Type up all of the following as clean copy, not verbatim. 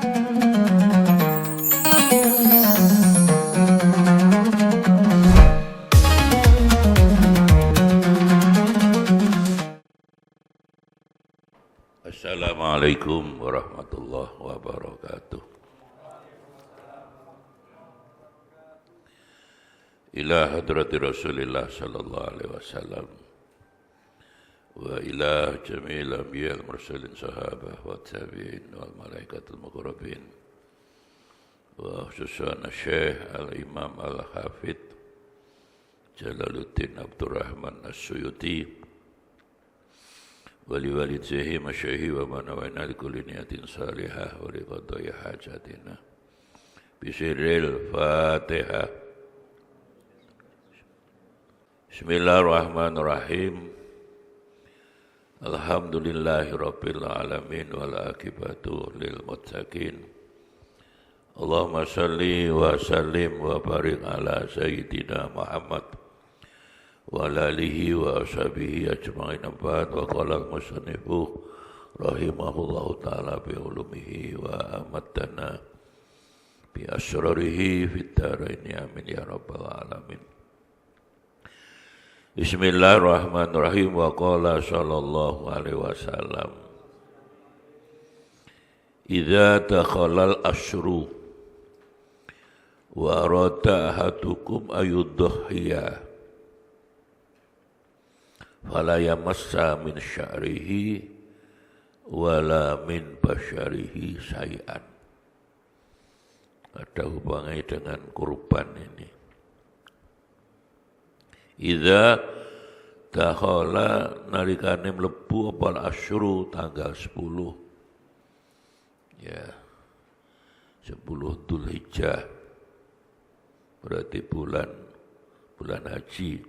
Assalamualaikum warahmatullahi wabarakatuh. Ila hadrati Rasulillah sallallahu alaihi wasallam wa ila jami'il anbiya wal mursalin sahabah wa tabi'in wal malaikatul muqarrabin wa khususan Syekh Al-Imam Al-Hafidh Jalaluddin Abdurrahman As-Suyuti wali walidayhi masyayhi wa manawayna likulli niyatin salihah wa liqadai hajatina bisirril Fatihah. Bismillahirrahmanirrahim. Alhamdulillahirabbil alamin wal akibatu lil muttaqin. Allahumma shalli wa sallim wa barik ala sayyidina Muhammad wa ala alihi wa ashabihi ajma'in. Wa qala al-musannifu rahimahullahu ta'ala bi ulumihi wa amatana bi asrarihi fid dharain amin ya rabbal alamin. Bismillahirrahmanirrahim. Wa qala sallallahu alaihi wasallam idza takhalal asyru wa arada ahadukum ayudhiya fala yamassa min sya'rihi wala min basyarihi syai'an. Ada hubungannya dengan kurban ini. Idza dakhala nalikane mlebu apa asyru tanggal 10 ya 10 Dzulhijjah berarti bulan haji.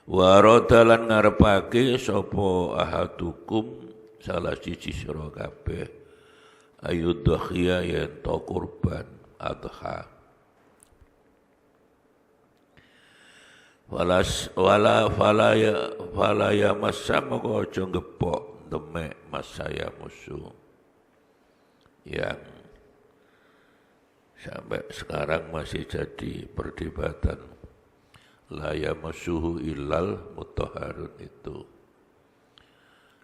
Wa radalan ngarepake sapa ahadukum salah siji sira kabeh ayudhiya yen to kurban adha. Fala ya masa moko aja ngepok demek masaya musuh yang sampai sekarang masih jadi perdebatan. La yamassuhu illal mutahharun itu.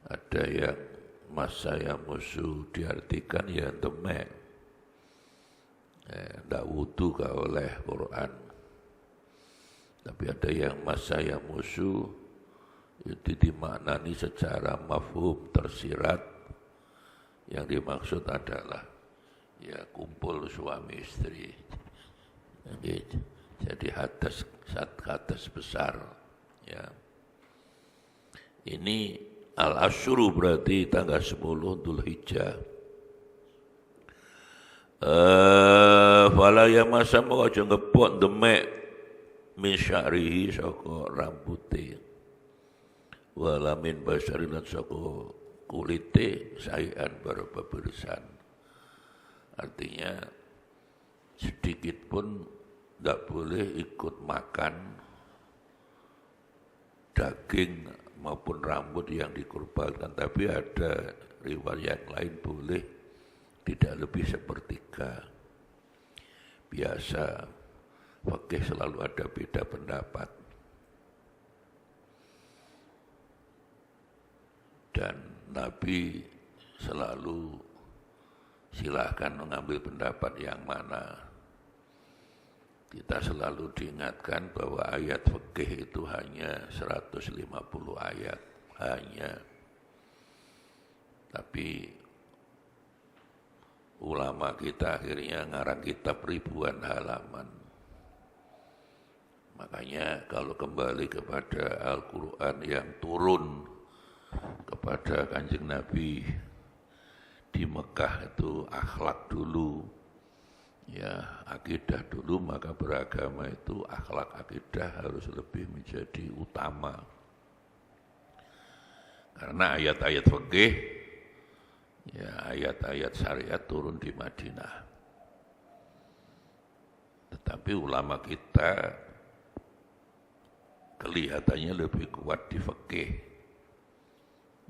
Ada yang masaya musuh diartikan ya demek. Ndak wudu ka oleh Quran. Tapi ada yang masaya musuh itu dimaknani secara mafhum tersirat. Yang dimaksud adalah ya kumpul suami istri. Jadi hadas besar. Ya. Ini al-asyru berarti tanggal 10 Dzulhijjah. Fala ya masa mau aja ngepot demek min sya'rihi saka rambuté wala min basari lan saka kulite sayan berberisan. Artinya sedikit pun tidak boleh ikut makan daging maupun rambut yang dikurbankan. Tapi ada riwayat yang lain boleh tidak lebih sepertiga. Biasa Fakih selalu ada beda pendapat. Dan Nabi selalu silahkan mengambil pendapat yang mana. Kita selalu diingatkan bahwa ayat fikih itu hanya 150 ayat. Hanya. Tapi ulama kita akhirnya ngarang kitab ribuan halaman. Makanya kalau kembali kepada Al-Quran yang turun kepada Kanjeng Nabi di Mekah itu akhlak dulu, ya akidah dulu, maka beragama itu akhlak akidah harus lebih menjadi utama. Karena ayat-ayat fikih, ya ayat-ayat syariat turun di Madinah. Tetapi ulama kita kelihatannya lebih kuat di fikih.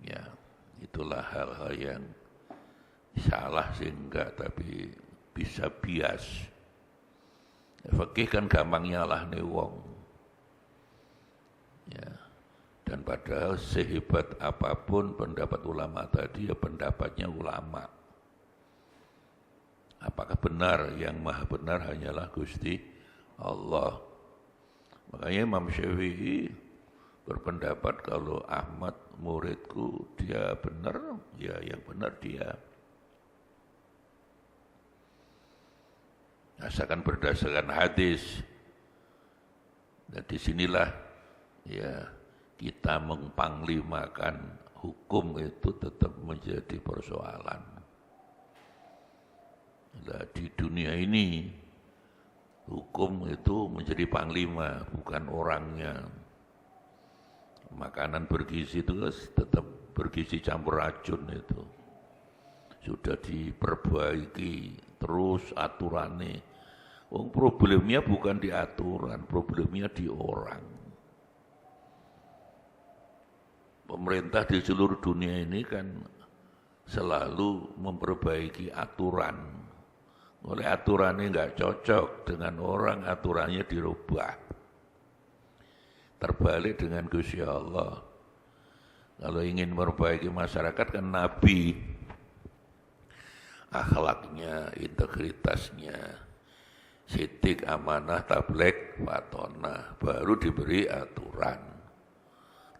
Ya, itulah hal-hal yang Salah sih enggak, tapi bisa bias. Fikih kan gampang nyalahne wong. Ya. Dan padahal sehebat apapun pendapat ulama tadi, ya pendapatnya ulama. Apakah benar? Yang maha benar hanyalah Gusti Allah. Makanya Imam Syafi'i berpendapat kalau Ahmad muridku, dia benar, ya yang benar dia. Asalkan berdasarkan hadis. Dan disinilah ya kita mengpanglimakan hukum itu tetap menjadi persoalan. Nah, di dunia ini hukum itu menjadi panglima, bukan orangnya. Makanan bergizi itu tetap bergizi campur racun itu. Sudah diperbaiki terus aturannya. Problemnya bukan di aturan, problemnya di orang. Pemerintah di seluruh dunia ini kan selalu memperbaiki aturan. Oleh aturannya nggak cocok dengan orang, aturannya dirubah. Terbalik dengan Gusti Allah. Kalau ingin memperbaiki masyarakat kan Nabi, akhlaknya, integritasnya, sidik, amanah, tabligh, fatonah, baru diberi aturan.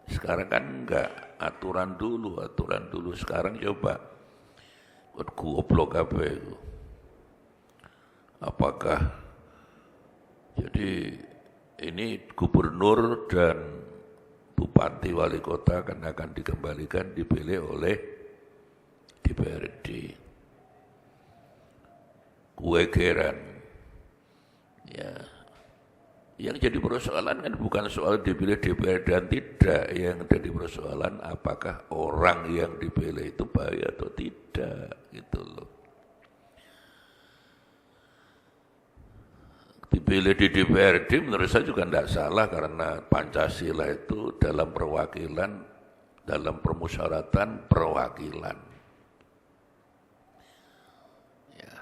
Sekarang kan enggak, aturan dulu. Sekarang coba buat goblok apa itu. Apakah jadi ini gubernur dan bupati wali kota akan dikembalikan dipilih oleh DPRD. Kue geran. Ya. Yang jadi persoalan kan bukan soal dipilih DPR dan tidak. Yang jadi persoalan apakah orang yang dipilih itu baik atau tidak, gitu loh. Dipilih di DPRD menurut saya juga tidak salah karena Pancasila itu dalam perwakilan, dalam permusyawaratan perwakilan. Ya.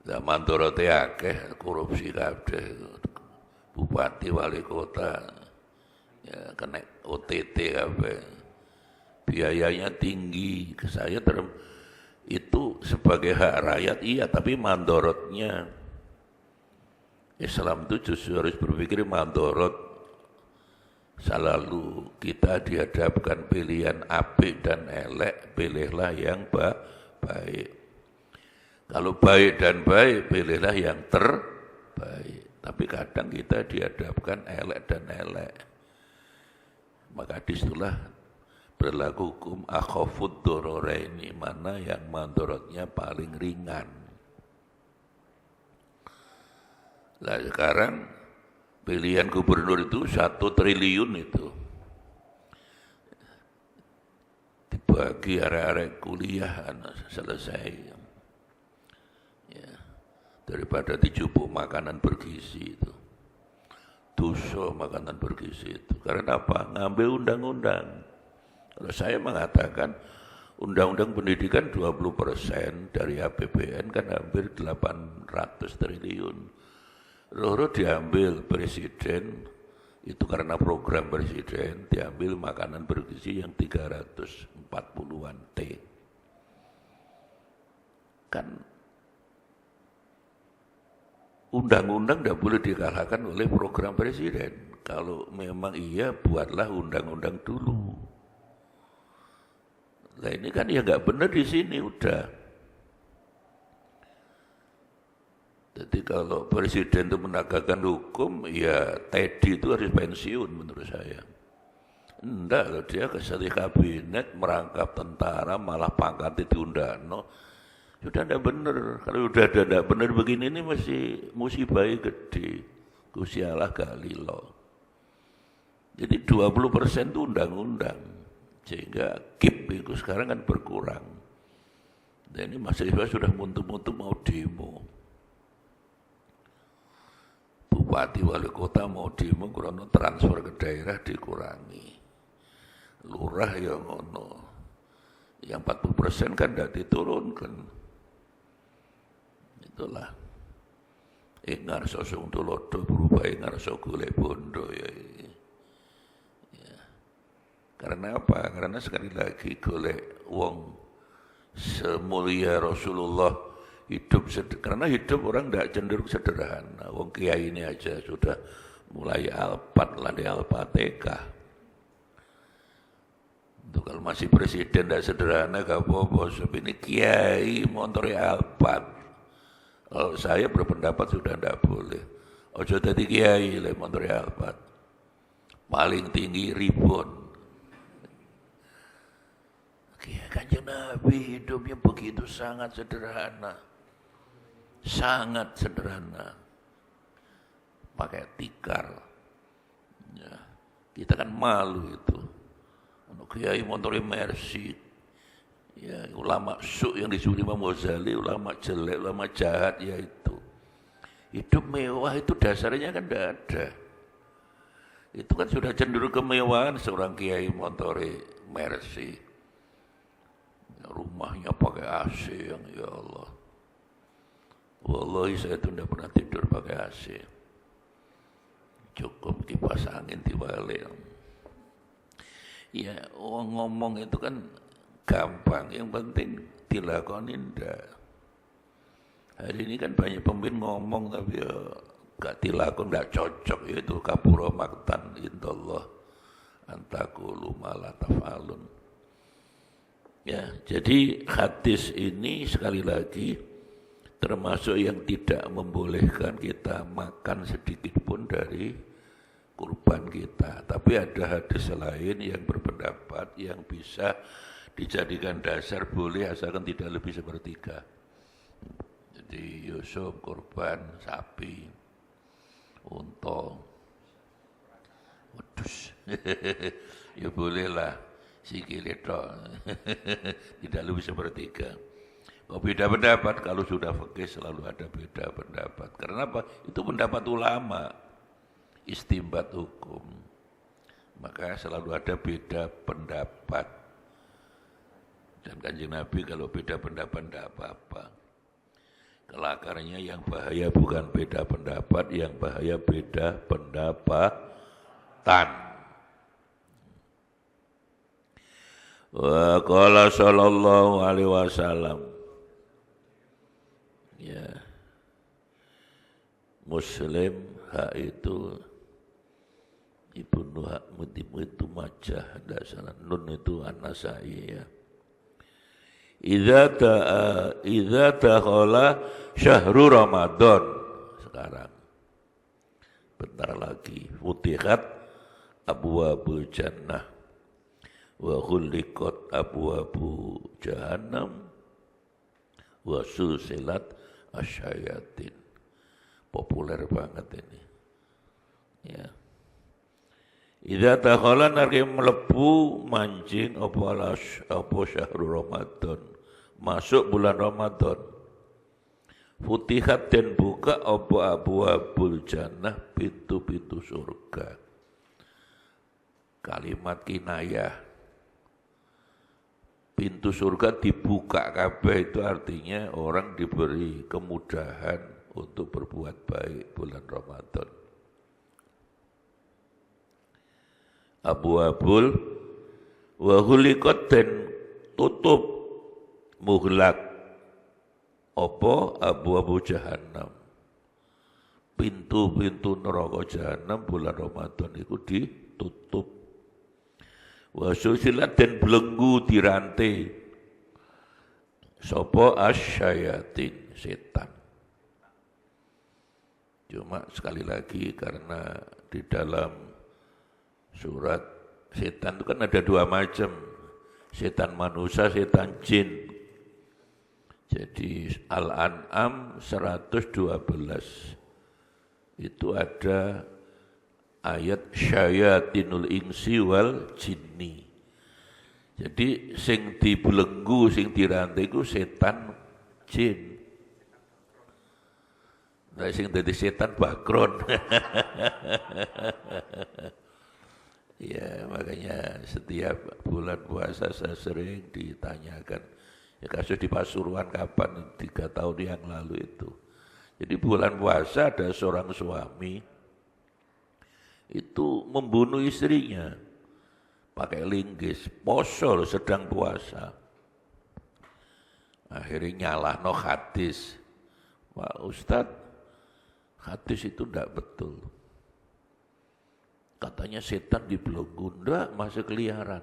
Zaman Dorote akeh korupsi kabeh. Bupati wali kota ya kena OTT kabeh. Biayanya tinggi. Saya itu sebagai hak rakyat iya, tapi mandorotnya Islam itu justru harus berpikir mandorot. Selalu kita dihadapkan pilihan apik dan elek, pilihlah yang baik. Kalau baik dan baik, pilihlah yang terbaik. Tapi kadang kita dihadapkan elek dan elek. Maka disitulah berlaku hukum akhafud doraraini, mana yang mandorotnya paling ringan. Nah sekarang pilihan gubernur itu 1 triliun itu. Dibagi arek-arek kuliah selesai. Ya. Daripada dijupuk makanan bergizi itu. Dosa makanan bergizi itu. Karena apa? Ngambil undang-undang. Kalau saya mengatakan undang-undang pendidikan 20% dari APBN kan hampir 800 triliun. Loro diambil presiden, itu karena program presiden, diambil makanan bergizi yang 340-an T. Kan undang-undang tidak boleh dikalahkan oleh program presiden. Kalau memang iya, buatlah undang-undang dulu. Nah ini kan ya nggak benar di sini udah. Jadi kalau presiden itu menegakkan hukum, ya Teddy itu harus pensiun menurut saya. Enggak, kalau dia kesali kabinet merangkap tentara malah pangkatnya diundang. Sudah tidak benar. Kalau sudah tidak benar begini ini masih musibah gede. Gusti Allah galilo. Jadi 20% itu undang-undang. Sehingga KIP itu sekarang kan berkurang. Dan ini mahasiswa sudah muntuk-muntuk mau demo. Bupati wali kota mau demo karena transfer ke daerah dikurangi. Lurah ya ngono. Yang 40% kan tidak diturunkan. Itulah. Ingar sosong tulodo berubah ingar golek bondo ya. Karena apa? Karena sekali lagi golek wong semulia Rasulullah hidup karena hidup orang tidak cenderung sederhana. Wong kiai ini aja sudah mulai Alphard lah di Al-Fatihah. Itu kalau masih presiden tidak sederhana gak apa-apa. Ini kiai motornya Alphard. Kalau saya berpendapat sudah tidak boleh. Ojo tadi kiai le motornya Alphard. Paling tinggi Ribbon. Kanjeng Nabi hidupnya begitu sangat sederhana. Sangat sederhana. Pakai tikar. Ya, kita kan malu itu. Untuk kiai motornya Mercy. Ya, ulama su yang disuruh Imam Ghazali, ulama jelek, ulama jahat, ya itu. Hidup mewah itu dasarnya kan tidak ada. Itu kan sudah cenderung kemewahan seorang kiai motornya Mercy. Rumahnya pakai AC yang ya Allah. Wallahi saya itu tidak pernah tidur pakai AC. Cukup kipas angin dibalik. Ya, orang ngomong itu kan gampang, yang penting dilakoni ndak. Hari ini kan banyak pemimpin ngomong tapi ya gak dilakon, gak cocok, yaitu kapura maktan indallah antakulu ma la taf'alun. Ya, jadi hadis ini sekali lagi termasuk yang tidak membolehkan kita makan sedikit pun dari kurban kita. Tapi ada hadis lain yang berpendapat yang bisa dijadikan dasar boleh asalkan tidak lebih sepertiga. Jadi Yusuf kurban sapi, unta, wedhus, ya bolehlah. Sikile tok. Tidak lebih sepertiga. Kalau beda pendapat, kalau sudah fikih selalu ada beda pendapat. Karena apa? Itu pendapat ulama. Istimbat hukum. Maka selalu ada beda pendapat. Dan Kanjeng Nabi kalau beda pendapat tidak apa-apa. Kelakarnya yang bahaya bukan beda pendapat, yang bahaya beda pendapatan. Wa qala sallallahu alaihi wasallam, ya, Muslim hak itu Ibnu hak itu Majah, tidak salah. Nun itu An-Nasai, ya. Idza dakhala syahrul Ramadan, sekarang bentar lagi futihat abwabul jannah wa khuliqat abwabu jahannam wa sulsilat asyayatin. Populer banget ini. Ya. Idza dakhala narki mlebu mancing apa syahrul Ramadan, masuk bulan Ramadan. Futihat dan buka apa abwabul jannah, pintu-pintu surga. Kalimat kinayah. Pintu surga dibuka kabeh itu artinya orang diberi kemudahan untuk berbuat baik bulan Ramadan. Abwabul wa huliqat dan tutup muhlak apa abwabu jahannam. Pintu-pintu neraka jahannam bulan Ramadan itu ditutup. Wa susilat dan belenggu dirantai sapa asyayatin, setan. Cuma sekali lagi karena di dalam surat setan itu kan ada dua macam, setan manusia, setan jin. Jadi Al-An'am 112 itu ada ayat syayatinul insi wal jinni. Jadi sing dibelenggu, sing dirantai iku setan jin. Nah sing dadi setan bakron. Ya, makanya setiap bulan puasa saya sering ditanyakan. Ya kasus di Pasuruan kapan? 3 tahun yang lalu itu. Jadi bulan puasa ada seorang suami itu membunuh istrinya pakai linggis, poso sedang puasa. Akhirnya nyalahno hadis. Pak Ustadz, hadis itu tidak betul. Katanya setan dibelenggu, enggak, masih keliaran.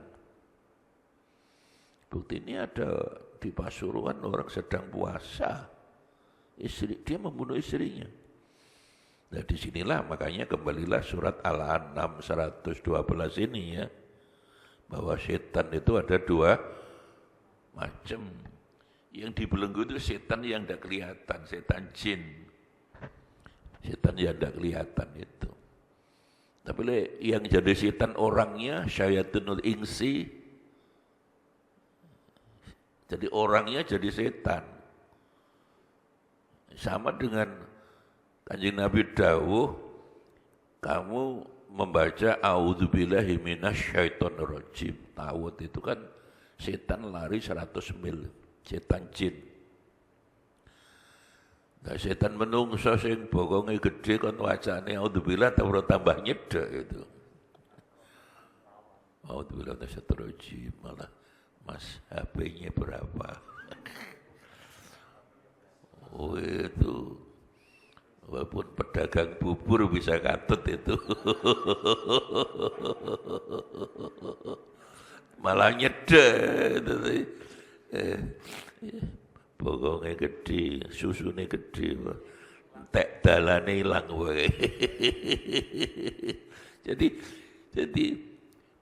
Bukti ini ada di Pasuruan orang sedang puasa, dia membunuh istrinya. Nah disinilah makanya kembalilah surat Al-An'am 112 ini ya, bahwa setan itu ada 2 macam. Yang dibelenggu itu setan yang tidak kelihatan, setan jin. Setan yang tidak kelihatan itu. Tapi yang jadi setan orangnya, syayatunul insi, jadi orangnya jadi setan. Sama dengan Kanjeng Nabi dawuh, kamu membaca a'udzubillahi minasyaitonirrajim. Tawud itu kan setan lari 100 mil, setan jin. Nah, setan menungso sing bokonge gede kon wacane auzubillah tambah nyedek itu. Auzubillah minasyaitonirrajim malah Mas HP-nya berapa? Oh itu walaupun pedagang bubur bisa katut itu. Malah nyedek itu. Bokongnya gede, susunya gede, entek dalane ilang wae. Jadi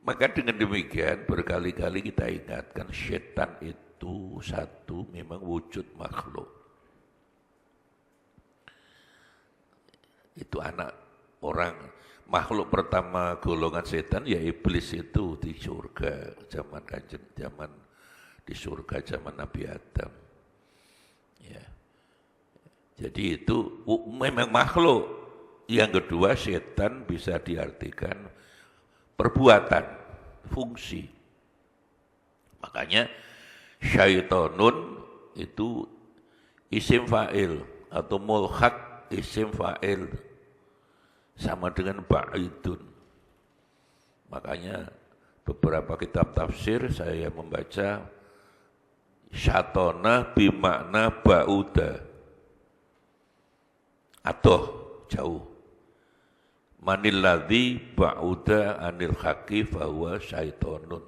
maka dengan demikian berkali-kali kita ingatkan setan itu satu memang wujud makhluk. Itu anak orang, makhluk pertama golongan setan ya iblis itu di surga zaman di surga zaman Nabi Adam. Ya. Jadi itu memang makhluk. Yang kedua setan bisa diartikan perbuatan, fungsi. Makanya syaitonun itu isim fa'il atau mulhaq isim fa'il sama dengan ba'idun. Makanya beberapa kitab tafsir saya membaca syatona bimakna ba'uda atau jauh. Manilladzi ba'uda anil haqi fahuwa syaitonun.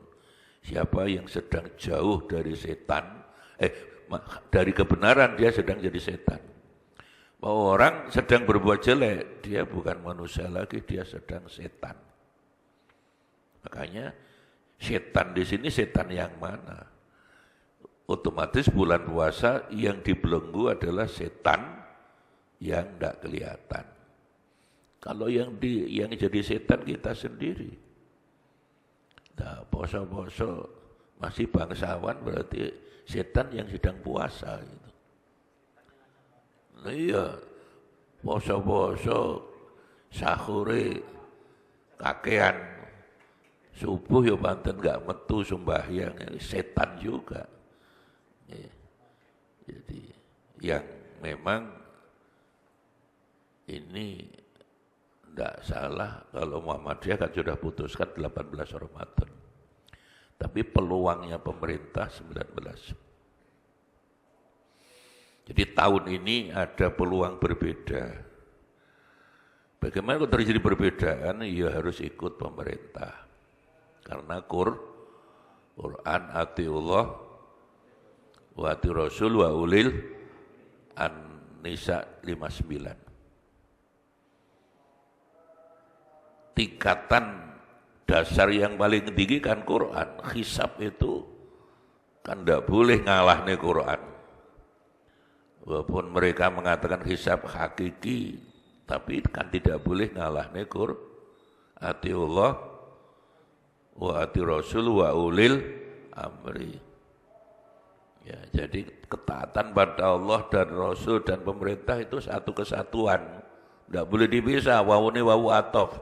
Siapa yang sedang jauh dari setan, dari kebenaran dia sedang jadi setan. Bahwa orang sedang berbuat jelek, dia bukan manusia lagi, dia sedang setan. Makanya setan di sini setan yang mana? Otomatis bulan puasa yang dibelenggu adalah setan yang tidak kelihatan. Kalau yang jadi setan kita sendiri. Nah, poso-poso masih bangsawan berarti setan yang sedang puasa gitu. Nah, iya, poso-poso sahure kakean subuh ya panten gak metu sembahyang, setan juga. Ya. Jadi yang memang ini tidak salah kalau Muhammadiyah kan sudah putuskan 18 Ramadan. Tapi peluangnya pemerintah 19. Jadi tahun ini ada peluang berbeda. Bagaimana kalau terjadi perbedaan? Ya harus ikut pemerintah. Karena Quran atiullah wa ati Rasul wa ulil An-Nisa 59. Tingkatan dasar yang paling tinggi kan Quran. Hisab itu kan tidak boleh ngalah nih Quran. Walaupun mereka mengatakan hisab hakiki, tapi kan tidak boleh ngalah nih Quran. Atiullah wa ati Rasul wa ulil amri. Ya, jadi ketaatan pada Allah dan Rasul dan pemerintah itu satu kesatuan. Tidak boleh dipisah, wawu ini wawu atof.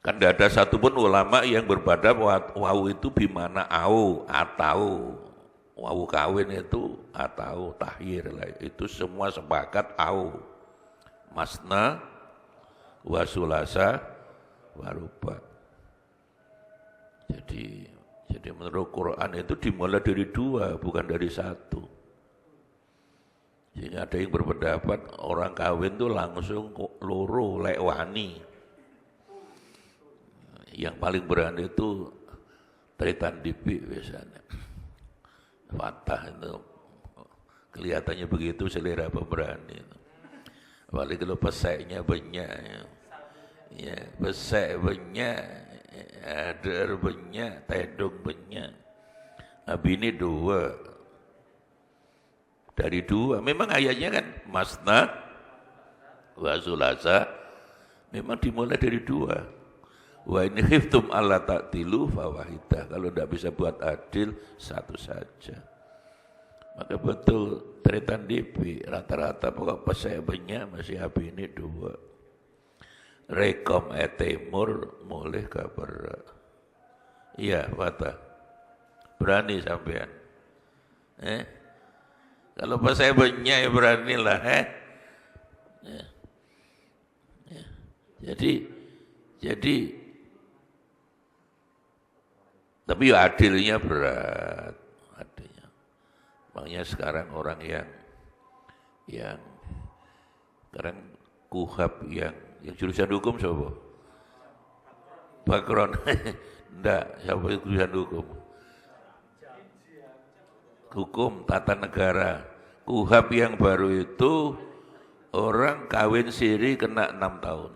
Kan tidak ada satupun ulama yang berpendapat wau itu bimana au atau wau kawin itu atau tahyir lah. Itu semua sepakat au. Masna wasulasa waruba. Jadi menurut Quran itu dimulai dari dua, bukan dari satu. Jadi ada yang berpendapat orang kawin itu langsung loro lek wani. Yang paling berani itu Tretan Dipi biasanya. Fatah itu kelihatannya begitu selera pemberani. Apalagi kalau peseknya banyak. Ya, pesek banyak, adar banyak, tedong banyak. Abi ini dua. Dari dua. Memang ayatnya kan masna wa sulasa. Memang dimulai dari dua. Wa in khiftum alla ta'dilu fawahidah. Kalau tidak bisa buat adil, satu saja. Maka betul Tretan DP rata-rata pokok pesek banyak masih habis ini dua. Rekom etemur mulai kabar. Iya, Fatah. Berani sampean. Kalau pesek banyak ya beranilah, ya. Jadi tapi ya adilnya berat, adilnya. Makanya sekarang orang yang sekarang kuhab yang jurusan hukum siapa? Bakron, enggak, siapa yang jurusan hukum? Hukum tata negara. Kuhab yang baru itu orang kawin siri kena 6 tahun.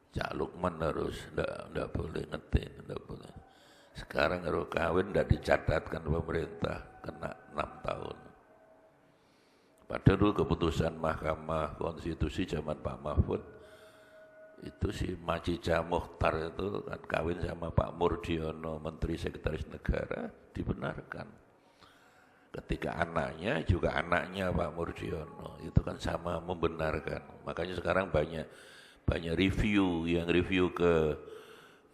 Cak Lukman harus enggak boleh ngetin, enggak boleh. Sekarang kalau kawin enggak dicatatkan pemerintah, kena 6 tahun. Padahal dulu keputusan Mahkamah Konstitusi zaman Pak Mahfud, itu si Macica Mukhtar itu kan kawin sama Pak Murdiono, Menteri Sekretaris Negara, dibenarkan. Ketika anaknya juga anaknya Pak Murdiono, itu kan sama membenarkan. Makanya sekarang banyak review ke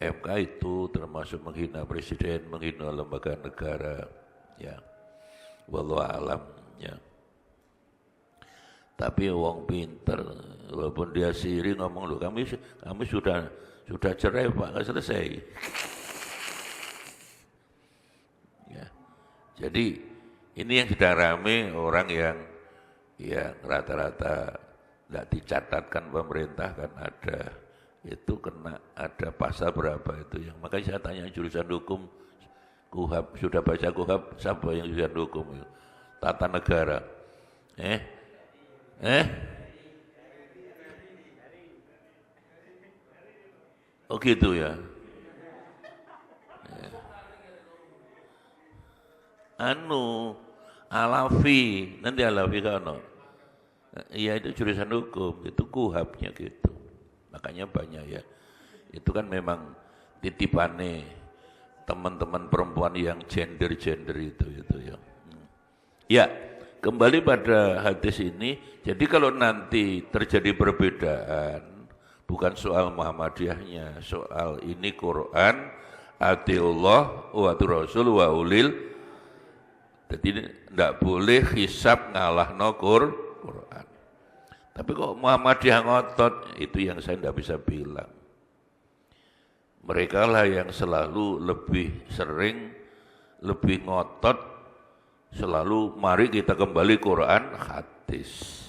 MK itu termasuk menghina presiden, menghina lembaga negara, ya. Wallahu alam, ya. Tapi wong pinter, walaupun dia siri ngomong loh, kami sudah cerai Pak, nggak selesai. Ya. Jadi ini yang sedang rame orang yang rata-rata tidak dicatatkan pemerintah kan ada, itu kena ada pasal berapa itu yang makanya saya tanya jurusan hukum kuhab, sudah baca kuhab siapa yang jurusan hukum itu? Tata negara oh gitu ya. Alafi nanti alafi kan iya itu jurusan hukum, itu kuhabnya gitu. Makanya banyak ya. Itu kan memang titipane teman-teman perempuan yang gender itu ya. Ya, kembali pada hadis ini. Jadi kalau nanti terjadi perbedaan, bukan soal Muhammadiyahnya, soal ini Quran, atiullah wa rasul wa ulil. Jadi tidak boleh hisab ngalahno Quran. Tapi kok Muhammadiyah ngotot, itu yang saya tidak bisa bilang. Mereka lah yang selalu lebih sering, lebih ngotot, selalu mari kita kembali Quran, hadis.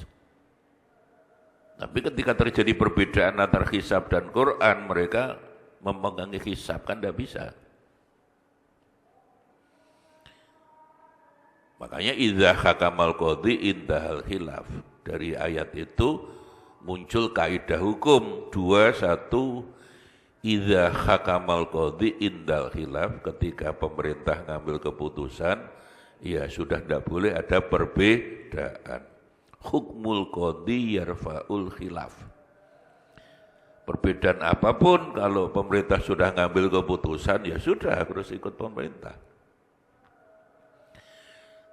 Tapi ketika terjadi perbedaan antara hisab dan Quran, mereka memegang hisab, kan tidak bisa. Makanya idza hakamal qadhi indahal khilaf. Dari ayat itu muncul kaidah hukum 2:1 idza hakamal qadhi indal khilaf, ketika pemerintah ngambil keputusan ya sudah tidak boleh ada perbedaan. Hukmul qadhi yarfa'ul khilaf. Perbedaan apapun kalau pemerintah sudah ngambil keputusan ya sudah harus ikut pemerintah.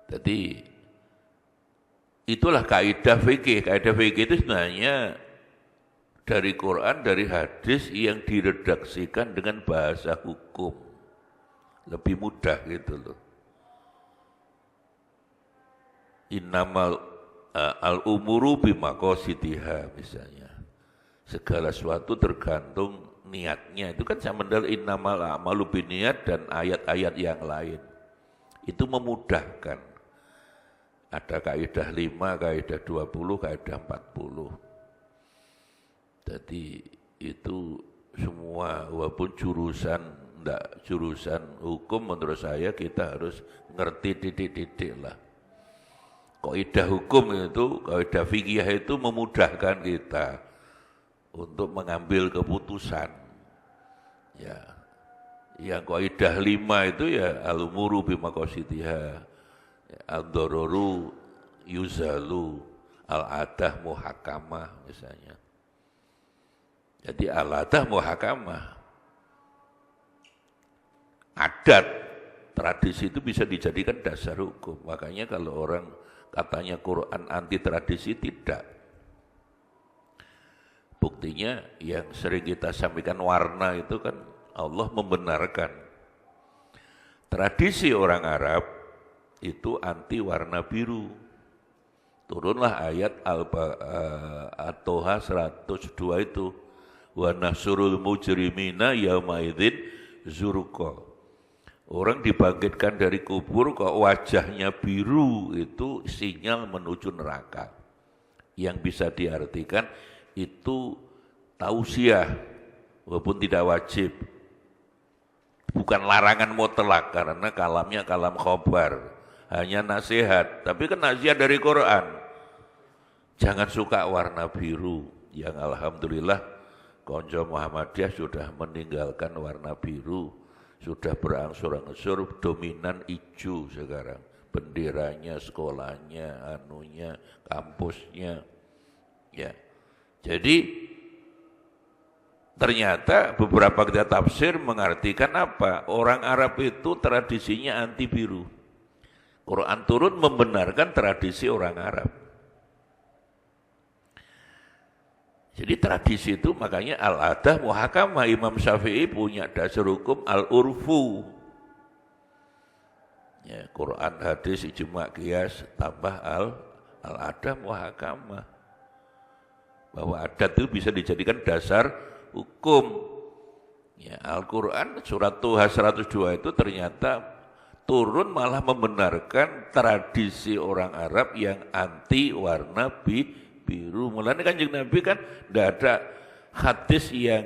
Jadi itulah kaidah fikih. Kaidah fikih itu sebenarnya dari Quran, dari hadis yang diredaksikan dengan bahasa hukum. Lebih mudah gitu loh. Innamal al-umuru bimaqasidiha misalnya. Segala sesuatu tergantung niatnya. Itu kan sama dengan innamal a'malu binniyat dan ayat-ayat yang lain. Itu memudahkan. Ada kaidah 5, kaidah 20, kaidah 40. Jadi itu semua walaupun jurusan hukum menurut saya kita harus ngerti titik-titik lah. Kaidah hukum itu, kaidah fikih itu memudahkan kita untuk mengambil keputusan. Ya. Yang kaidah 5 itu ya al-umuru bimaqasidiha, ad-dararu yuzalu, al-adah muhakamah misalnya. Jadi al-adah muhakamah. Adat, tradisi itu bisa dijadikan dasar hukum. Makanya kalau orang katanya Quran anti tradisi, tidak. Buktinya yang sering kita sampaikan warna itu kan Allah membenarkan. Tradisi orang Arab itu anti warna biru. Turunlah ayat At-Toha 102 itu. Wa nahsyurul mujrimina yauma idzin zurqa. Orang dibangkitkan dari kubur kok wajahnya biru, itu sinyal menuju neraka. Yang bisa diartikan itu tausiah walaupun tidak wajib. Bukan larangan mutlak karena kalamnya kalam khobar, hanya nasihat. Tapi kan nasihat dari Quran. Jangan suka warna biru. Yang alhamdulillah Konco Muhammadiyah sudah meninggalkan warna biru, sudah berangsur-angsur dominan hijau sekarang. Benderanya, sekolahnya, anunya, kampusnya. Ya. Jadi ternyata beberapa kitab tafsir mengartikan apa? Orang Arab itu tradisinya anti biru. Quran turun membenarkan tradisi orang Arab. Jadi tradisi itu makanya al-adah muhakamah. Imam Syafi'i punya dasar hukum al-urfu. Ya, Quran, hadis, ijma' qiyas tambah al-adah muhakamah. Bahwa adat itu bisa dijadikan dasar hukum. Ya, Al-Quran surat Toha 102 itu ternyata turun malah membenarkan tradisi orang Arab yang anti warna biru. Mulanya Kanjeng Nabi kan tidak ada hadis yang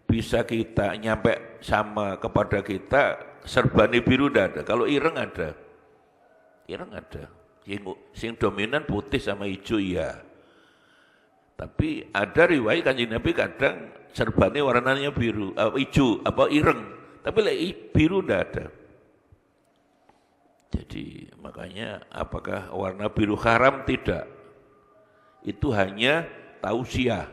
bisa kita nyampe sama kepada kita serbani biru, tidak ada. Kalau ireng ada. Ireng ada. Sing dominan putih sama hijau ya. Tapi ada riwayat Kanjeng Nabi kadang serbane warnanya biru, hijau, ireng. Tapi biru tidak ada. Jadi makanya apakah warna biru haram? Tidak. Itu hanya tausiah.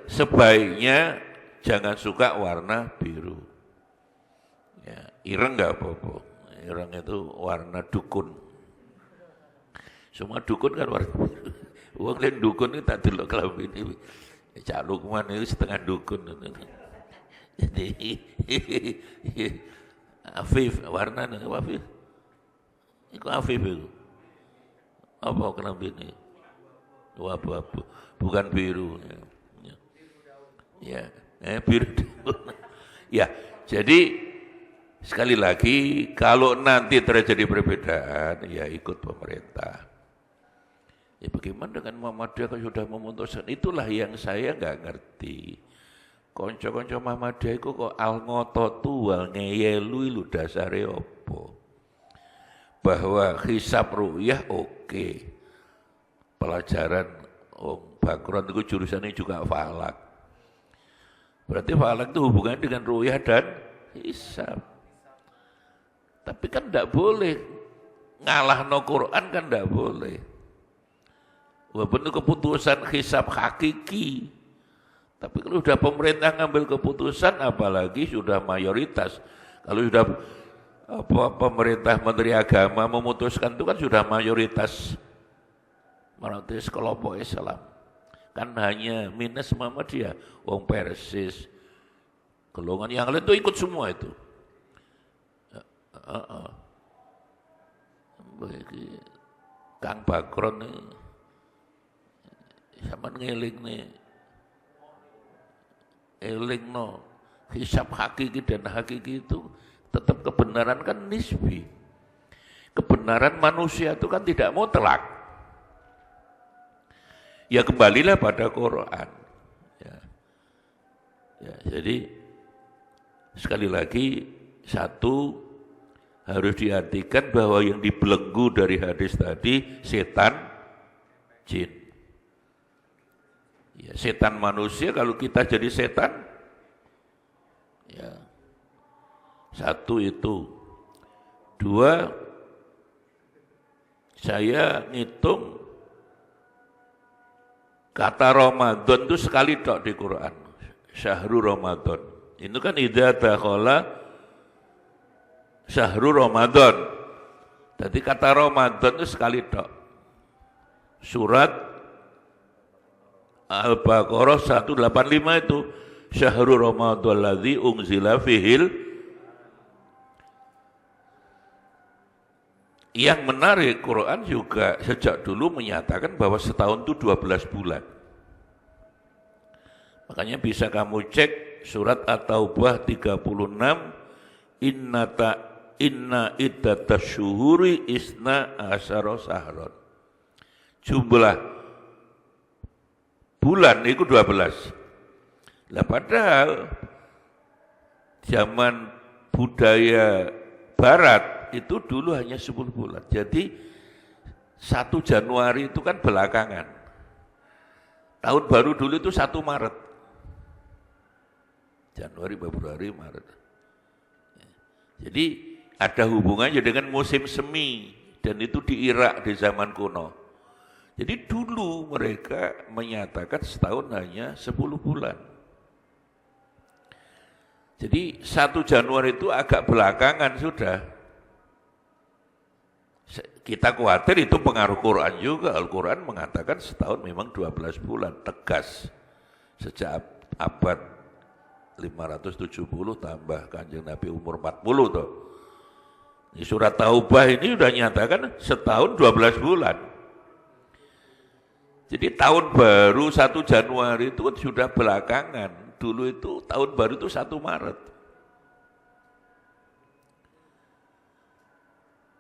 Sebaiknya jangan suka warna biru. Ya, ireng enggak apa-apa. Ireng itu warna dukun. Semua dukun kan warna biru. Wong lain dukun itu tak delok klambi ini. Cak Lukman itu setengah dukun. Jadi Afif, warna Afif. Itu Afif itu. Apa klambi ini? Abu-abu, bukan biru. Ya, biru. Ya, jadi sekali lagi kalau nanti terjadi perbedaan, ya ikut pemerintah. Ya bagaimana dengan Muhammadiyah kalau sudah memutuskan? Itulah yang saya enggak ngerti. Konco-konco Muhammadiyah itu kok al-ngototu wal ngeyelu lu dasare opo? Bahwa hisab ru'yah oke. Pelajaran Bakron itu jurusannya juga falak. Berarti falak itu hubungannya dengan ru'yah dan hisab. Tapi kan enggak boleh ngalahno Quran, kan enggak boleh. Walaupun itu keputusan hisab hakiki. Tapi kalau sudah pemerintah ngambil keputusan, apalagi sudah mayoritas. Kalau sudah pemerintah Menteri Agama memutuskan itu kan sudah mayoritas kelompok Islam. Kan hanya minus Muhammadiyah. Wong Persis, golongan yang lain itu ikut semua itu. Kang Bakron nih, sama ngeling nih, eling no, hisab hakiki dan hakiki itu tetap kebenaran kan nisbi. Kebenaran manusia itu kan tidak mutlak. Ya kembalilah pada Quran. Ya, jadi sekali lagi satu harus diartikan bahwa yang dibelenggu dari hadis tadi setan, jin. Ya, setan manusia kalau kita jadi setan, ya satu itu. Dua, saya ngitung kata Ramadan itu sekali tok di Quran. Syahrul Ramadan. Itu kan idza dakhala Syahrul Ramadan. Jadi kata Ramadan itu sekali tok. Surat Al-Baqarah 185 itu Syahrul Ramadan alladzi unzila fihil. Yang menarik, Quran juga sejak dulu menyatakan bahwa setahun itu 12 bulan. Makanya bisa kamu cek surat At-Taubah 36, inna iddatas syuhuri isna asyara sahron. Jumlah bulan itu 12. Lah padahal zaman budaya barat itu dulu hanya 10 bulan. Jadi 1 Januari itu kan belakangan. Tahun baru dulu itu 1 Maret. Januari, Februari, Maret. Jadi ada hubungannya dengan musim semi. Dan itu di Irak di zaman kuno. Jadi dulu mereka menyatakan setahun hanya 10 bulan. Jadi 1 Januari itu agak belakangan sudah. Kita khawatir itu pengaruh Quran juga. Al-Quran mengatakan setahun memang 12 bulan, tegas. Sejak abad 570 tambah Kanjeng Nabi umur 40 tuh. Di surat Taubah ini sudah nyatakan setahun 12 bulan. Jadi tahun baru 1 Januari itu sudah belakangan. Dulu itu tahun baru itu 1 Maret.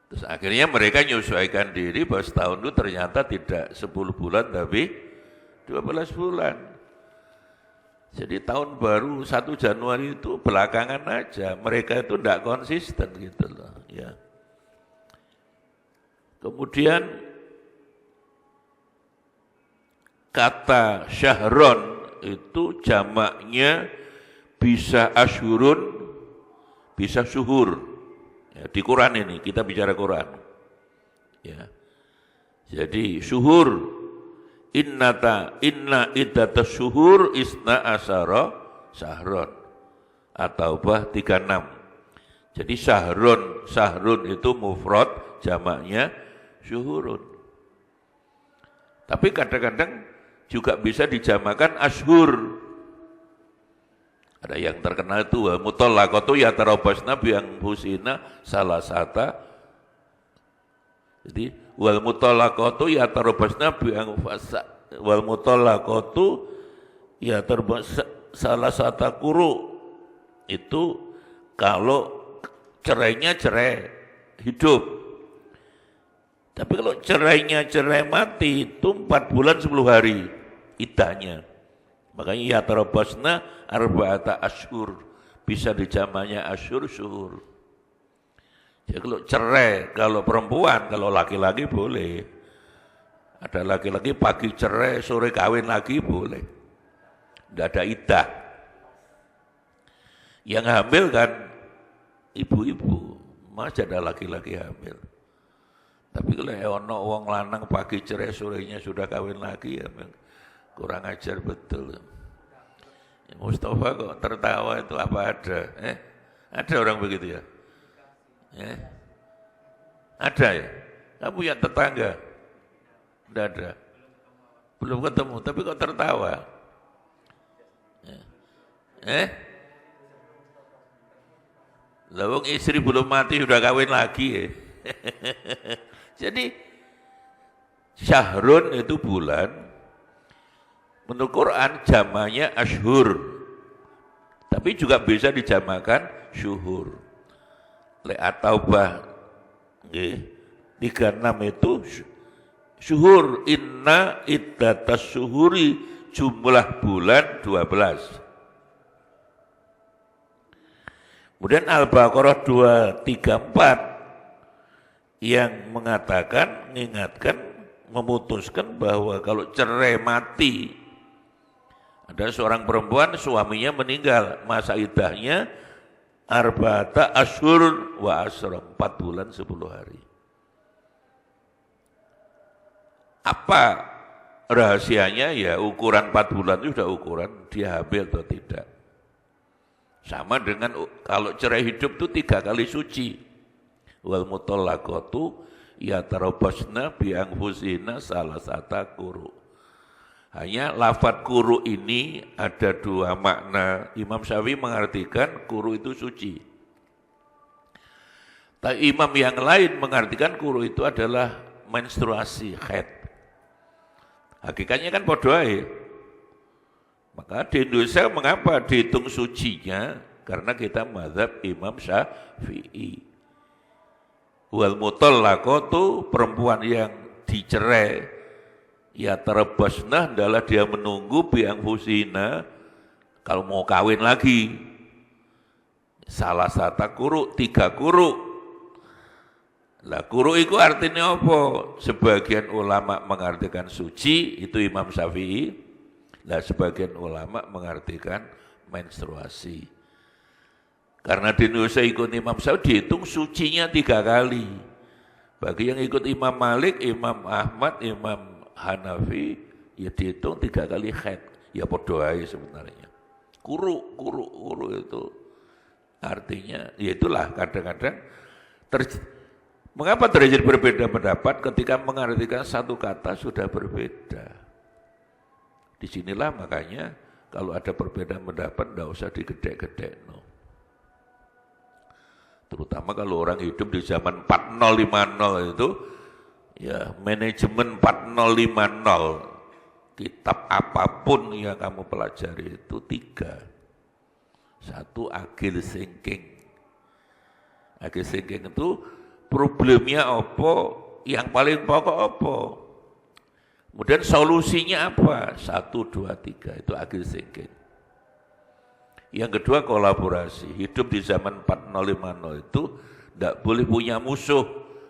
Terus akhirnya mereka menyesuaikan diri bahwa setahun itu ternyata tidak 10 bulan tapi 12 bulan. Jadi tahun baru 1 Januari itu belakangan aja. Mereka itu tidak konsisten gitu loh. Ya. Kemudian kata syahron itu jamaknya bisa asyurun, bisa syuhur. Ya, di Quran ini, kita bicara Quran. Ya. Jadi syuhur. Inna iddatas syuhur isna asyara sahron. At-Taubah 36. Jadi sahrun itu mufrad, jamaknya syuhurun. Tapi kadang-kadang juga bisa dijamakan ashur. Ada yang terkenal itu mutallaqatu yatarabasna bi anfusina salasata. Jadi wal mutallaqatu yatarabasna bi anfusina wal mutallaqatu yatarabasna salasata quru. Itu kalau cerainya cerai hidup. Tapi kalau cerainya cerai mati itu 4 bulan 10 hari iddahnya. Makanya yatarabasna arba'ata ashur, bisa dijamanya ashur syuhur. Jadi kalau cerai, kalau perempuan, kalau laki-laki boleh. Ada laki-laki pagi cerai, sore kawin lagi boleh. Tidak ada iddah. Yang hamil kan ibu-ibu, masih ada laki-laki hamil. Tapi kalau ono wong lanang pagi cerai, sorenya sudah kawin lagi, ya kurang ajar betul. Mustafa kok tertawa itu apa ada? Ada orang begitu ya? Ada ya? Kamu punya tetangga? Tidak ada. Belum ketemu, tapi kok tertawa? Lawang istri belum mati sudah kawin lagi ya. Jadi syahrun itu bulan, menurut Quran jamaknya ashur, tapi juga bisa dijamakan syuhur. At-Taubah 36 itu syuhur, inna iddatas syuhuri, jumlah bulan 12. Kemudian Al-Baqarah 234 yang mengatakan, mengingatkan, memutuskan bahwa kalau cerai mati, ada seorang perempuan suaminya meninggal, masa iddahnya arba'ata asyhur wa asyra, 4 bulan 10 hari. Apa rahasianya? Ya ukuran 4 bulan itu sudah ukuran dia hamil atau tidak. Sama dengan kalau cerai hidup itu 3 kali suci. Wal mutallaqatu yatarabbasna bi anfusina salasata quru. Hanya lafadz quru ini ada 2 makna. Imam Syafi'i mengartikan quru itu suci. Tapi imam yang lain mengartikan quru itu adalah menstruasi, haid. Hakikatnya kan podo ae. Maka di Indonesia mengapa dihitung sucinya? Karena kita mazhab Imam Syafi'i. Wal mutallaqatu, perempuan yang dicerai, ya tarabbasna adalah dia menunggu bi anfusina kalau mau kawin lagi. Salah satu quru, 3 quru. Lah quru itu artinya apa? Sebagian ulama mengartikan suci, itu Imam Syafi'i. Nah, sebagian ulama mengartikan menstruasi. Karena di Indonesia ikut Imam Syafi'i dihitung sucinya 3 kali. Bagi yang ikut Imam Malik, Imam Ahmad, Imam Hanafi, ya dihitung 3 kali haid. Ya podo ae sebenarnya. Kuru itu artinya, ya itulah kadang-kadang mengapa terjadi berbeda pendapat ketika mengartikan satu kata sudah berbeda. Disinilah makanya kalau ada perbedaan pendapat tidak usah digedek-gedek. No. Terutama kalau orang hidup di zaman 4050 itu, ya manajemen 4050, kitab apapun yang kamu pelajari itu 3. 1 agile thinking. Agile thinking itu problemnya apa, yang paling pokok apa. Kemudian solusinya apa? 1, 2, 3, itu agile thinking. Yang kedua kolaborasi. Hidup di zaman 4050 itu tidak boleh punya musuh,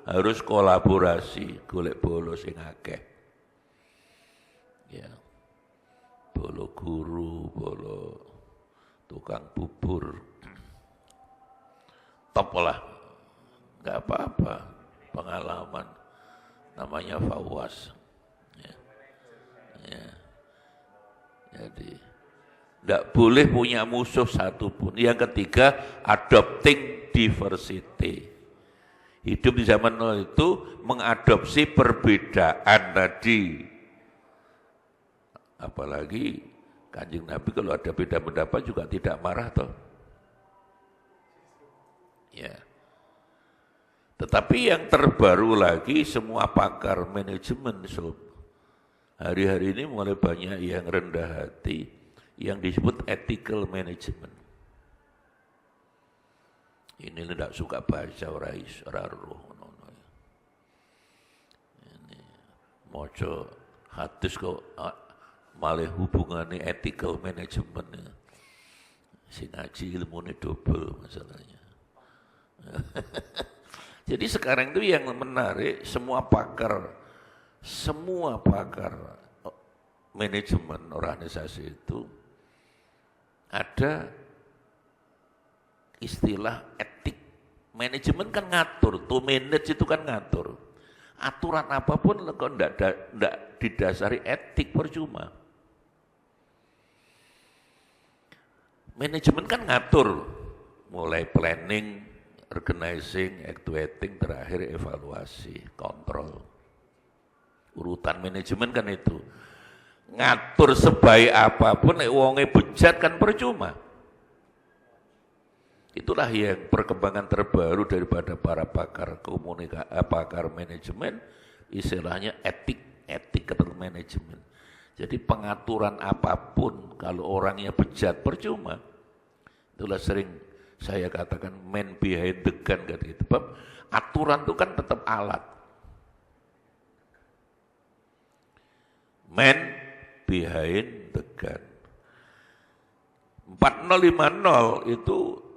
harus kolaborasi. Golek bolo sing akeh. Ya. Bolo guru, bolo tukang bubur. Top lah. Enggak apa-apa. Pengalaman. Namanya Fawwas. Ya. Jadi tidak boleh punya musuh satupun. Yang ketiga, adopting diversity. Hidup di zaman itu mengadopsi perbedaan tadi. Apalagi Kanjeng Nabi kalau ada beda pendapat juga tidak marah toh. Ya. Tetapi yang terbaru lagi semua pakar manajemen hari-hari ini mulai banyak yang rendah hati, yang disebut ethical management. Ini tidak suka baca orang roh. Ini moco hadis kok malah hubungannya ethical management. Si ngaji ilmu ini double masalahnya. Jadi sekarang itu yang menarik semua pakar manajemen organisasi itu ada istilah etik. Manajemen kan ngatur, to manage itu kan ngatur. Aturan apapun kok enggak didasari etik percuma. Manajemen kan ngatur, mulai planning, organizing, actuating, terakhir evaluasi, kontrol. Urutan manajemen kan itu. ngatur sebaik apapun wonge bejat kan percuma. Itulah yang perkembangan terbaru daripada para pakar pakar manajemen, istilahnya ethical management. Jadi pengaturan apapun kalau orangnya bejat percuma. Itulah sering saya katakan man behind the gun kan gitu. Aturan itu kan tetap alat. Man behind the gun. 4050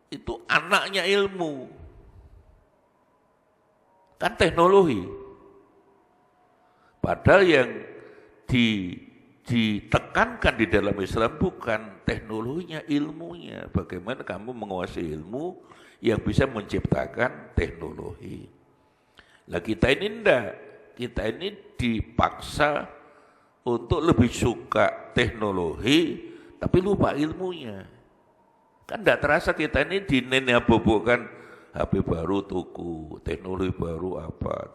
itu anaknya ilmu. Kan teknologi. Padahal yang ditekankan di dalam Islam bukan teknologinya, ilmunya. Bagaimana kamu menguasai ilmu yang bisa menciptakan teknologi. Nah kita ini enggak. Kita ini dipaksa untuk lebih suka teknologi, tapi lupa ilmunya. Kan enggak terasa kita ini dinenabobokkan HP baru tuku, teknologi baru apa,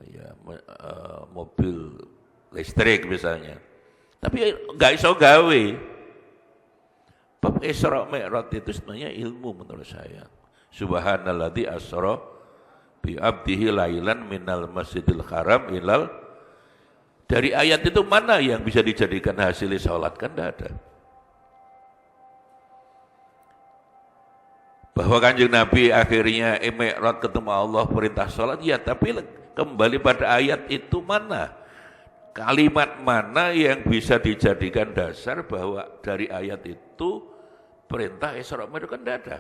ya, mobil listrik misalnya. Tapi enggak iso gawe. Bab Isra Mi'raj itu sebenarnya ilmu menurut saya. Subhanalladzi asra bi abdihi lailan minal masjidil haram ilal. Dari ayat itu mana yang bisa dijadikan hasil salat? Kan enggak ada. Bahwa Kanjeng Nabi akhirnya Mi'raj ketemu Allah perintah salat, ya tapi kembali pada ayat itu mana? Kalimat mana yang bisa dijadikan dasar bahwa dari ayat itu perintah Isra Mi'raj kan tidak ada.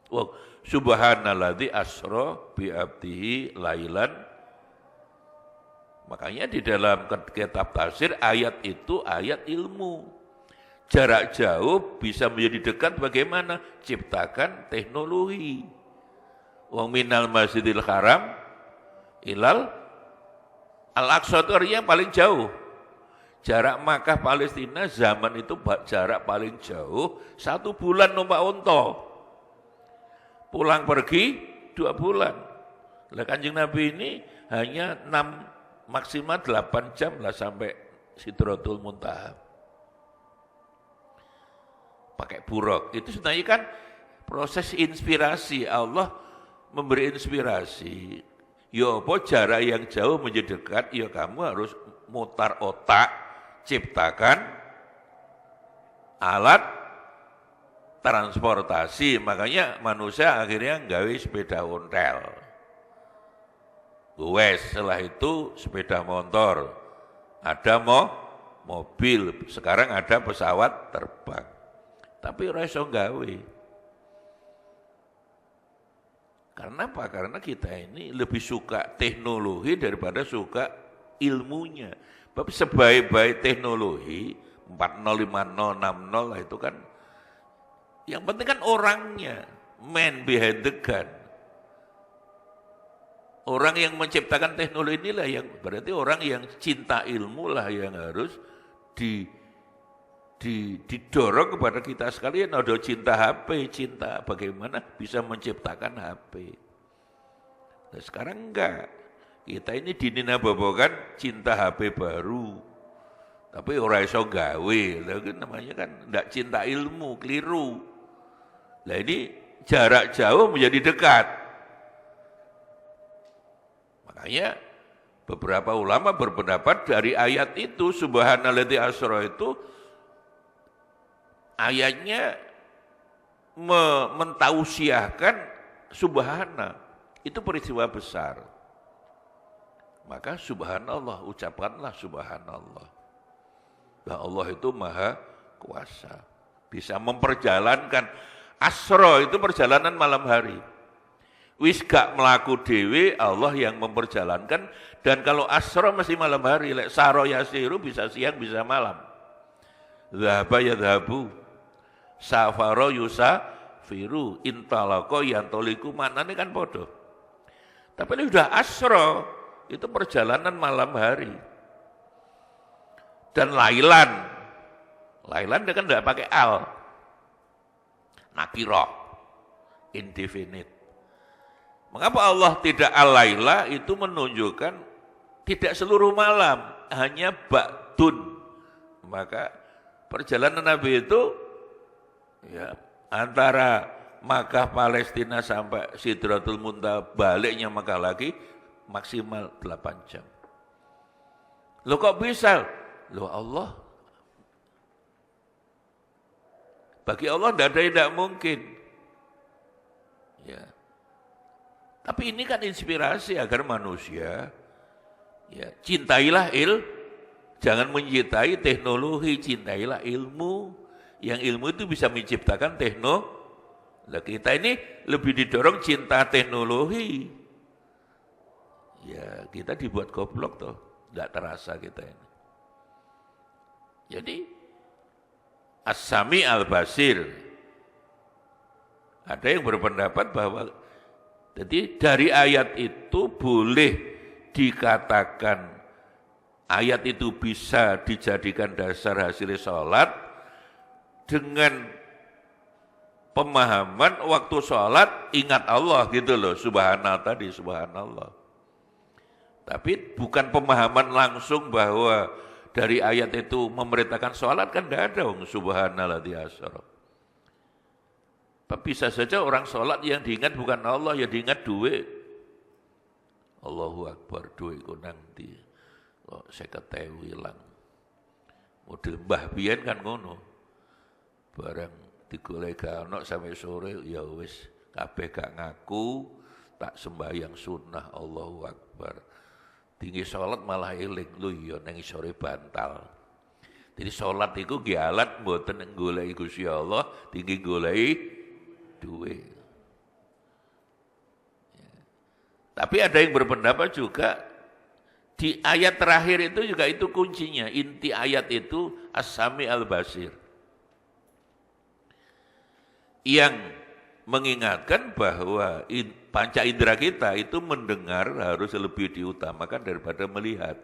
Wow, subhanalladzi asra bi abdihi lailan. Makanya di dalam kitab tafsir ayat itu ayat ilmu. Jarak jauh bisa menjadi dekat bagaimana? Ciptakan teknologi. Wa minal masjidil haram ilal Al-Aqsa itu artinya paling jauh. Jarak Makkah Palestina zaman itu jarak paling jauh 1 bulan numpak unta. Pulang pergi 2 bulan. Lah Kanjeng Nabi ini hanya 6 maksimal 8 jam lah sampai Sidratul Muntaha. Pakai buruk. Itu sebenarnya kan proses inspirasi. Allah memberi inspirasi. Ya apa jarak yang jauh menjadi dekat, ya kamu harus mutar otak, ciptakan alat transportasi. Makanya manusia akhirnya nggawe sepeda ontel. Wes, setelah itu sepeda motor. Ada mobil, sekarang ada pesawat terbang. Tapi ora iso gawe. Karena apa? Karena kita ini lebih suka teknologi daripada suka ilmunya. Tapi sebaik-baik teknologi 4050 60 itu kan yang penting kan orangnya, man behind the gun. Orang yang menciptakan teknologi inilah yang berarti orang yang cinta ilmu lah yang harus didorong kepada kita sekalian. Ada cinta HP, cinta bagaimana bisa menciptakan HP. Nah, sekarang enggak. Kita ini dininabobokan cinta HP baru. Tapi ora iso gawe. Lah namanya kan enggak cinta ilmu, keliru. Nah ini jarak jauh menjadi dekat. Makanya beberapa ulama berpendapat dari ayat itu subhanalladzi asra itu ayatnya mentausiahkan subhana, itu peristiwa besar. Maka subhanallah, ucapkanlah subhanallah. Bahwa Allah itu maha kuasa. Bisa memperjalankan. Asra itu perjalanan malam hari. Wis gak melaku dewe, Allah yang memperjalankan. Dan kalau asra mesti malam hari. Lek saro yasiru bisa siang, bisa malam. Dhahaba yadhabu. Safaro yusafiru intalako yantoliku, maknanya kan bodoh. Tapi ini sudah asro, itu perjalanan malam hari. Dan lailan dia kan tidak pakai al, nakiro, indefinite. Mengapa Allah tidak al-laila? Itu menunjukkan Tidak seluruh malam, hanya ba'dun. Maka perjalanan Nabi itu ya antara Makkah Palestina sampai Sidratul Muntaha, baliknya Makkah lagi maksimal 8 jam. Loh kok bisa? Loh Allah. Bagi Allah tidak ada yang tidak mungkin. Ya. Tapi ini kan inspirasi agar manusia ya cintailah jangan mencintai teknologi, cintailah ilmu. Yang ilmu itu bisa menciptakan teknologi. Nah, kita ini lebih didorong cinta teknologi. Ya, kita dibuat goblok toh, enggak terasa kita ini. Jadi As-Sami Al-Basir. Ada yang berpendapat bahwa jadi dari ayat itu boleh dikatakan ayat itu bisa dijadikan dasar hasil sholat dengan pemahaman waktu sholat ingat Allah gitu loh, subhanallah tadi, subhanallah. Tapi bukan pemahaman langsung bahwa dari ayat itu memerintahkan sholat, kan tidak ada subhanallah di asar. Tapi bisa saja orang sholat yang diingat bukan Allah, yang diingat duit. Allahu Akbar, duit ku nanti kok 50.000 hilang. Model Mbah Biyen kan ngono. Barang digolek gak ono sampai sore ya wis kabeh gak ngaku, tak sembahyang sunnah Allahu Akbar. Tinggi sholat malah eling lu ya nang sore bantal. Jadi sholat itu nggih alat mboten goleki Gusti Allah, tinggi goleki duit. Ya. Tapi ada yang berpendapat juga di ayat terakhir itu juga itu kuncinya. Inti ayat itu As-Sami Al-Basir. Yang mengingatkan bahwa panca indera kita itu mendengar harus lebih diutamakan daripada melihat.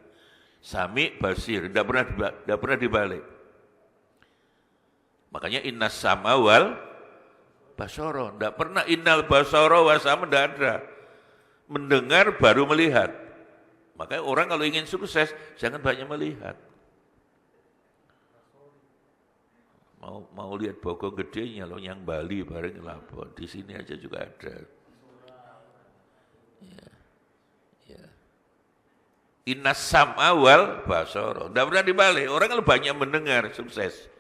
Sami Basir, tidak pernah dibalik. Makanya innas sama wal basoro, tidak pernah innal basoro wasama, tidak ada. Mendengar baru melihat. Makanya orang kalau ingin sukses jangan banyak melihat. Mau lihat bokong gedenya loh yang Bali bareng lapor. Di sini aja juga ada. Ya. Ya. Innas sam'a wal basara. Tidak pernah dibalik. Orang kalau banyak mendengar sukses.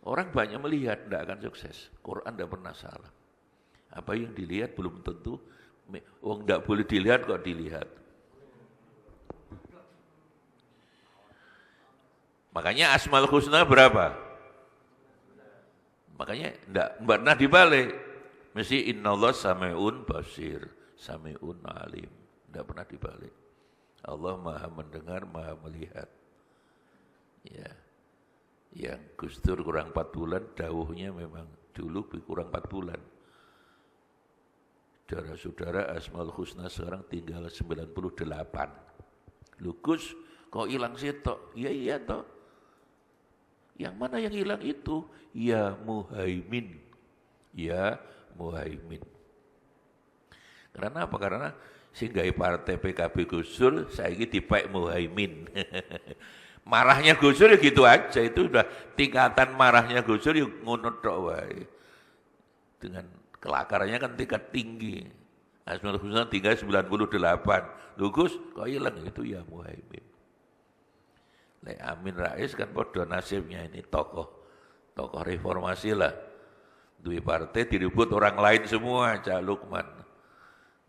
Orang banyak melihat tidak akan sukses. Quran tidak pernah salah. Apa yang dilihat belum tentu. Wong tidak boleh dilihat kok dilihat. Makanya Asmaul Husna berapa? Makanya tidak pernah dibalik. Mesti innallaha sami'un basir, sami'un alim. Tidak pernah dibalik. Allah maha mendengar, maha melihat. Ya. Yang Gus Dur kurang 4 bulan, dawuhnya memang dulu kurang 4 bulan. Saudara-saudara Asmaul Husna sekarang tinggal 98. Lu Gus, kok hilang sitok? Iya toh. Yang mana yang hilang itu? Ya Muhaimin. Ya Muhaimin. Karena apa? Karena sehingga partai PKB Gus Dur saiki dipek Muhaimin. Marahnya Gus Dur ya gitu aja, itu udah tingkatan marahnya Gus Dur ya ngono tok wae. Dengan kelakarannya kan tingkat tinggi. Asmaul Husna tinggal 98. Lho Gus, kok hilang itu ya Muhaimin. Lek Amin Rais kan podo nasibnya ini tokoh reformasi lah. Dua partai direbut orang lain semua, Cak Lukman.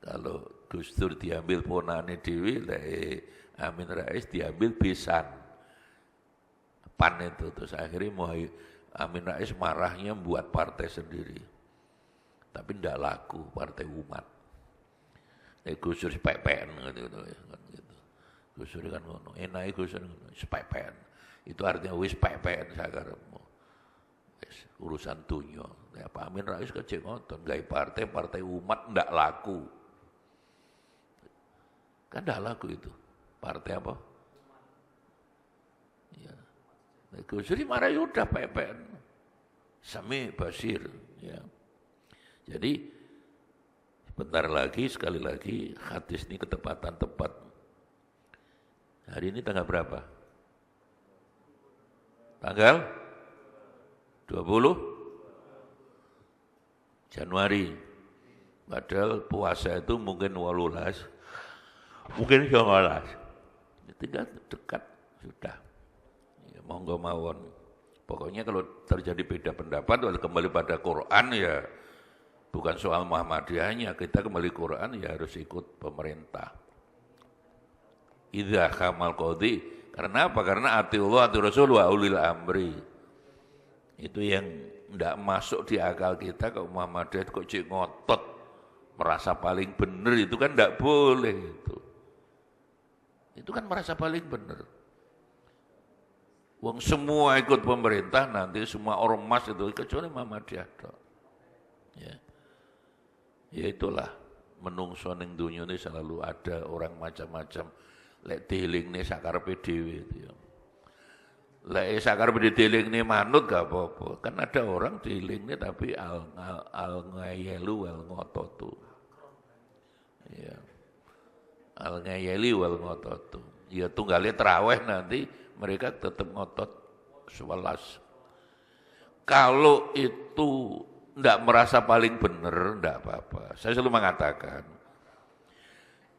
Kalau Gus Dur diambil ponane dewi, lek Amin Rais diambil besan. PAN itu terus akhirnya Amin Rais marahnya buat partai sendiri. Tapi tidak laku partai umat. Gus Dur PPN gitu. Gus Dur kan ngono, enake Gus Dur ngono, sepepen. Itu artinya wis pepen sakarepmu. Wis urusan dunya. Ya Pak Amin Rais kecek ngoten, gawe partai umat ndak laku. Kan ndak laku itu. Partai apa? Ya. Gus Dur marah ya udah pepen. Sami Basir, ya. Jadi bentar lagi sekali lagi hadis ini ketepatan tepat. Hari ini tanggal berapa? Tanggal 20 Januari. Padahal puasa itu mungkin 18, mungkin 19. Tinggal dekat sudah. Ya, monggo mawon. Pokoknya kalau terjadi beda pendapat, kembali pada Quran ya, bukan soal Muhammadiyahnya, kita kembali Quran ya harus ikut pemerintah. Idza kamal qadhi, karena apa? Karena atiullah ati Rasul wa ulil amri. Itu yang tidak masuk di akal kita, kalau Muhammadiyah kok cik ngotot merasa paling benar, itu kan tidak boleh itu kan merasa paling benar. Wong semua ikut pemerintah, nanti semua ormas itu kecuali Muhammadiyah. Ya itulah, menungso ning dunya ini selalu ada orang macam-macam. Lek dilingne sakarepe dhewe itu ya. Lek sakarepe dilingne manut gak apa-apa. Kan ada orang dilingne tapi al ngayelu wal ngototu. Ya. Al ngayeli wal ngototu. Ya tunggale tarawih nanti mereka tetap ngotot 11. Kalau itu enggak merasa paling benar, enggak apa-apa. Saya selalu mengatakan,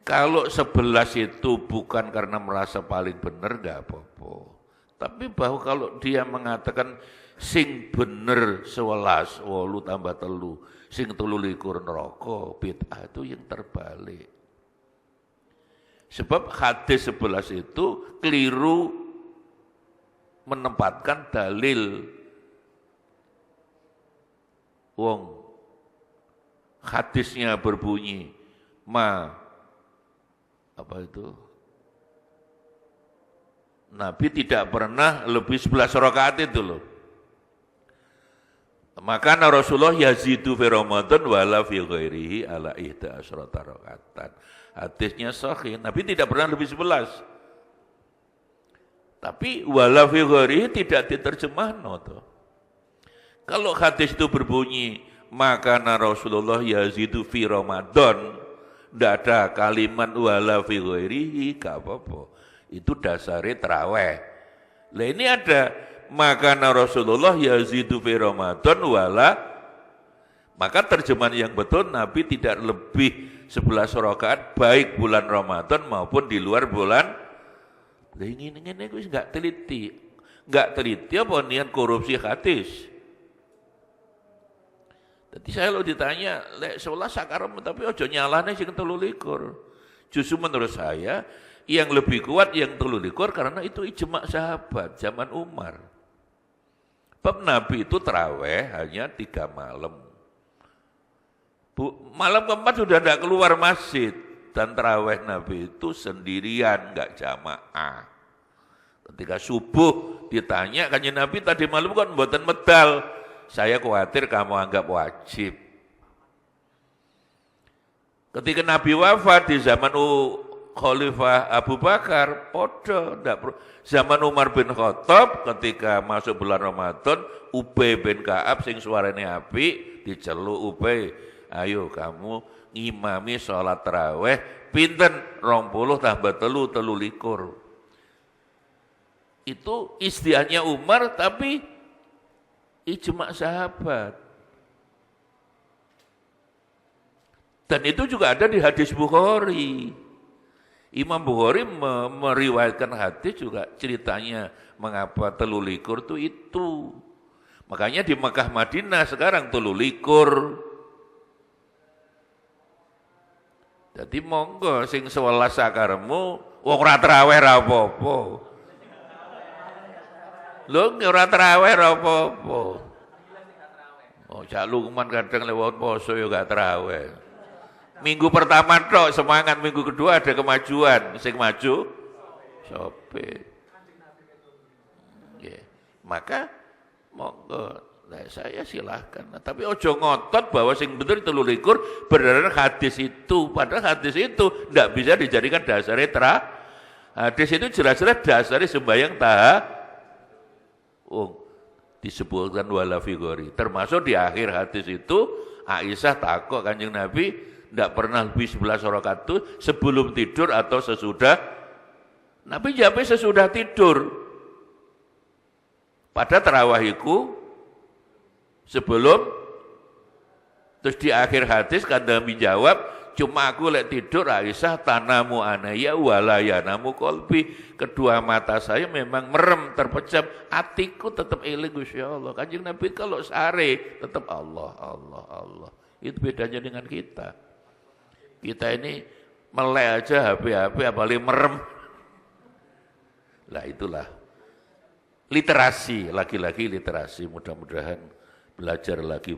kalau 11 itu bukan karena merasa paling benar, enggak apa-apa. Tapi bahwa kalau dia mengatakan sing bener 11, 8 tambah 3, sing 23 neraka, bid'ah itu yang terbalik. Sebab hadis 11 itu keliru menempatkan dalil. Wong hadisnya berbunyi apa itu? Nabi tidak pernah lebih 11 rakaat itu loh. Maka Rasulullah yazidu fi Ramadan wala fi ghairihi ala 11 rakaatan. Hadisnya sahih, Nabi tidak pernah lebih 11. Tapi wala fi ghairihi tidak diterjemahno toh. Kalau hadis itu berbunyi maka Rasulullah yazidu fi Ramadan, tidak ada kalimat wala fi ghairihi, gak apa-apa. Itu dasarnya tarawih. Lah ini ada maka Rasulullah yazidu fi Ramadan wala, maka terjemahan yang betul Nabi tidak lebih 11 rakaat baik bulan Ramadan maupun di luar bulan. Lah ini wis enggak teliti. Enggak teliti apa niat korupsi hadis. Jadi saya lo ditanya, lek 11 sakaram tapi ojo nyalane sing 23. Justru menurut saya yang lebih kuat yang 23 karena itu ijma' sahabat zaman Umar. Bab Nabi itu tarawih hanya 3 malam. Malam keempat sudah tidak keluar masjid dan tarawih Nabi itu sendirian, enggak jamaah. Ketika subuh ditanya kanjeng Nabi tadi malam kan mboten medal. Saya khawatir kamu anggap wajib. Ketika Nabi wafat di zaman Khalifah Abu Bakar, podo, zaman Umar bin Khattab ketika masuk bulan Ramadan, Ubay bin Ka'ab sing suarane api diceluk Ubay, ayo kamu ngimami sholat tarawih pinten 20 tambah 3 23. Itu istiadatnya Umar tapi ijma' sahabat. Dan itu juga ada di hadis Bukhari. Imam Bukhari meriwayatkan hadis juga ceritanya mengapa 23 itu. Makanya di Mekah Madinah sekarang 23. Jadi monggo sing 11 sakaremu wong ora traweh ra apa-apa. Lho ora traweh ra apa-apa. Oh, Cak Lukman kadang lewat poso ya gak traweh. Minggu pertama tok semangat, minggu kedua ada kemajuan, sing maju sope. Yeah. Maka monggo, nah, saya silahkan. Tapi ojo ngotot bahwa sing bener 23 beneran hadis itu, padahal hadis itu tidak bisa dijadikan dasarnya hadis itu jelas-jelas dasarnya sembahyang disebutkan wala figori. Termasuk di akhir hadis itu Aisyah takut kanjeng Nabi tidak pernah lebih 11 rakaat itu sebelum tidur atau sesudah Nabi jawabnya sesudah tidur. Pada terawahiku sebelum, terus di akhir hadis kan Nabi jawab, cuma aku lek tidur Aisyah tanamu anaya walayanamu kolbi. Kedua mata saya memang merem, terpejam. Hatiku tetap eling Gusti Allah. Kanjeng Nabi kalau sare tetap Allah, Allah, Allah. Itu bedanya dengan kita. Kita ini melek aja HP-HP apalagi merem. Lah itulah. Literasi, lagi-lagi literasi. Mudah-mudahan belajar lagi.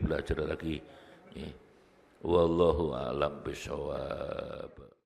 Wallahu a'lam bishawab.